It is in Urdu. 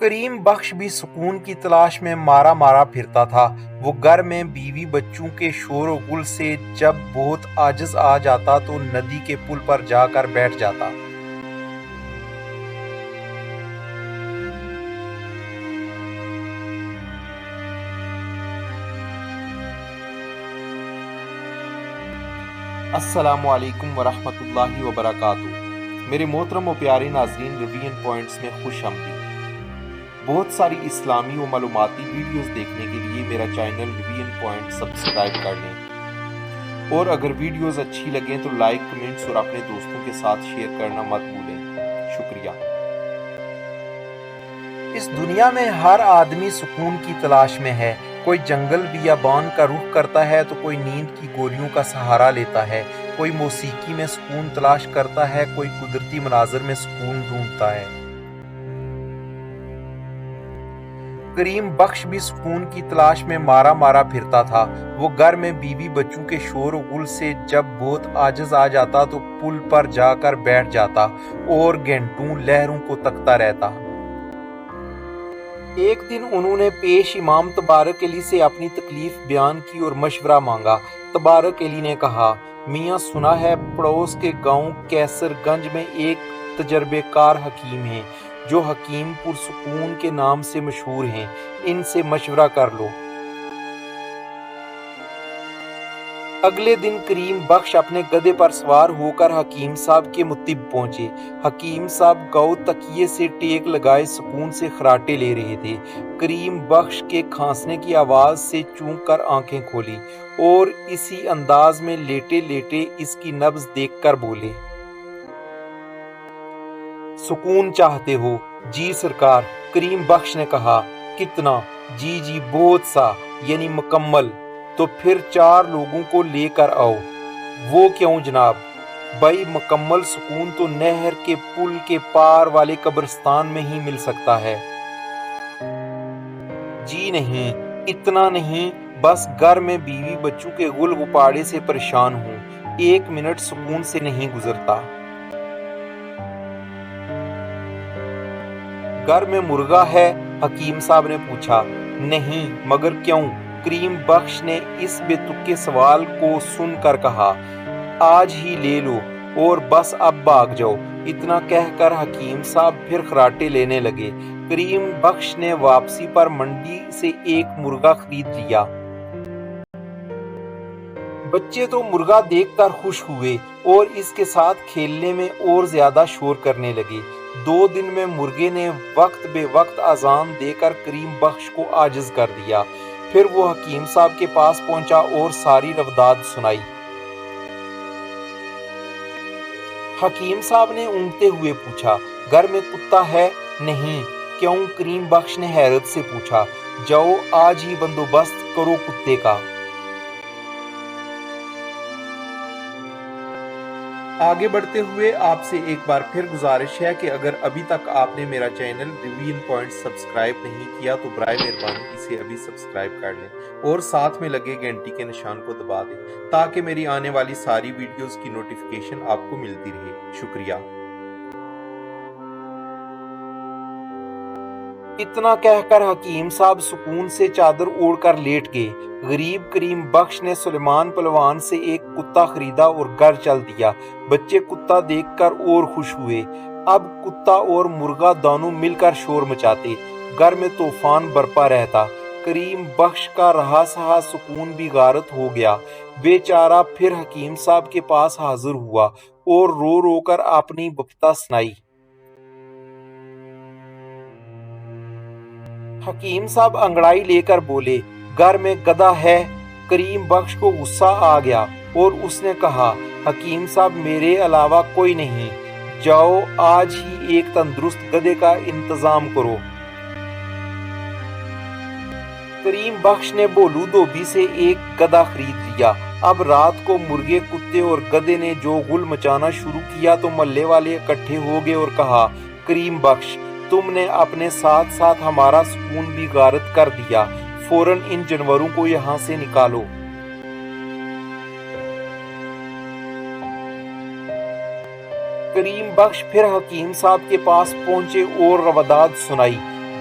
کریم بخش بھی سکون کی تلاش میں مارا مارا پھرتا تھا۔ وہ گھر میں بیوی بچوں کے شور و غل سے جب بہت عاجز آ جاتا تو ندی کے پل پر جا کر بیٹھ جاتا۔ السلام علیکم ورحمۃ اللہ وبرکاتہ۔ میرے محترم و پیارے ناظرین، ریویژن پوائنٹس میں خوش آمدید۔ بہت ساری اسلامی و معلوماتی ویڈیوز دیکھنے کے لیے میرا چینل ریویژن پوائنٹ سبسکرائب کر لیں، اور اگر ویڈیوز اچھی لگیں تو لائک، کمنٹس اور اپنے دوستوں کے ساتھ شیئر کرنا مت بھولیں۔ شکریہ۔ اس دنیا میں ہر آدمی سکون کی تلاش میں ہے۔ کوئی جنگل بیابان کا رخ کرتا ہے تو کوئی نیند کی گولیوں کا سہارا لیتا ہے، کوئی موسیقی میں سکون تلاش کرتا ہے، کوئی قدرتی مناظر میں سکون ڈھونڈتا ہے۔ کریم بخش بھی سکون کی تلاش میں مارا مارا پھرتا تھا۔ وہ گھر میں بیوی بچوں کے شور و غل سے جب بہت عاجز آ جاتا تو پل پر جا کر بیٹھ جاتا اور گھنٹوں لہروں کو تکتا رہتا۔ ایک دن انہوں نے پیش امام تبارک علی سے اپنی تکلیف بیان کی اور مشورہ مانگا۔ تبارک علی نے کہا، میاں سنا ہے پڑوس کے گاؤں کیسر گنج میں ایک تجربے کار حکیم ہیں جو حکیم پرسکون کے نام سے مشہور ہیں، ان سے مشورہ کر لو۔ اگلے دن کریم بخش اپنے گدھے پر سوار ہو کر حکیم صاحب کے مطب پہنچے۔ حکیم صاحب گاؤں تکیے سے ٹیک لگائے سکون سے خراٹے لے رہے تھے۔ کریم بخش کے کھانسنے کی آواز سے چونک کر آنکھیں کھولی اور اسی انداز میں لیٹے لیٹے اس کی نبض دیکھ کر بولے، سکون چاہتے ہو؟ جی سرکار۔ کریم بخش نے کہا، کتنا؟ جی بہت سا، یعنی مکمل۔ تو پھر 4 لوگوں کو لے کر آؤ۔ وہ کیوں جناب؟ بھائی مکمل سکون تو نہر کے پل کے پار والے قبرستان میں ہی مل سکتا ہے۔ جی نہیں، اتنا نہیں، بس گھر میں بیوی بچوں کے غل غپاڑے سے پریشان ہوں، 1 منٹ سکون سے نہیں گزرتا۔ گھر میں مرغا ہے؟ حکیم صاحب نے پوچھا۔ نہیں، مگر کیوں؟ کریم بخش نے اس بے تکے سوال کو سن کر کہا، آج ہی لے لو اور بس اب بھاگ جاؤ۔ اتنا کہہ کر حکیم صاحب پھر خراٹے لینے لگے۔ کریم بخش نے واپسی پر منڈی سے ایک مرغا خرید لیا۔ بچے تو مرغا دیکھ کر خوش ہوئے اور اس کے ساتھ کھیلنے میں اور زیادہ شور کرنے لگے۔ 2 دن میں مرغے نے وقت بے وقت اذان دے کر کریم بخش کو عاجز کر دیا۔ پھر وہ حکیم صاحب کے پاس پہنچا اور ساری رواداد سنائی۔ حکیم صاحب نے اونگتے ہوئے پوچھا، گھر میں کتا ہے؟ نہیں۔ کیوں؟ کریم بخش نے حیرت سے پوچھا۔ جاؤ آج ہی بندوبست کرو کتے کا۔ آگے بڑھتے ہوئے آپ سے ایک بار پھر گزارش ہے کہ اگر ابھی تک آپ نے میرا چینل ریویژن پوائنٹ سبسکرائب نہیں کیا تو برائے مہربانی اسے ابھی سبسکرائب کر لیں اور ساتھ میں لگے گھنٹی کے نشان کو دبا دیں تاکہ میری آنے والی ساری ویڈیوز کی نوٹیفیکیشن آپ کو ملتی رہے۔ شکریہ۔ اتنا کہہ کر حکیم صاحب سکون سے چادر اوڑھ کر لیٹ گئے۔ غریب کریم بخش نے سلیمان پہلوان سے ایک کتا خریدا اور گھر چل دیا۔ بچے کتا دیکھ کر اور خوش ہوئے۔ اب کتا اور مرغا دونوں مل کر شور مچاتے، گھر میں طوفان برپا رہتا۔ کریم بخش کا رہا سہا سکون بھی غارت ہو گیا۔ بے چارہ پھر حکیم صاحب کے پاس حاضر ہوا اور رو رو کر اپنی بپتا سنائی۔ حکیم صاحب انگڑائی لے کر بولے، گھر میں گدھا ہے؟ کریم بخش کو غصہ آ گیا اور اس نے کہا، حکیم صاحب میرے علاوہ کوئی نہیں، جاؤ آج ہی ایک تندرست گدھے کا انتظام کرو۔ کریم بخش نے بھولو دھوبی سے ایک گدھا خرید لیا۔ اب رات کو مرغے، کتے اور گدھے نے جو غل مچانا شروع کیا تو محلے والے اکٹھے ہو گئے اور کہا، کریم بخش تم نے اپنے ساتھ ساتھ ہمارا سکون بھی غارت کر دیا، فوراً ان جانوروں کو یہاں سے نکالو۔ کریم بخش پھر حکیم صاحب کے پاس پہنچے اور رواداد سنائی۔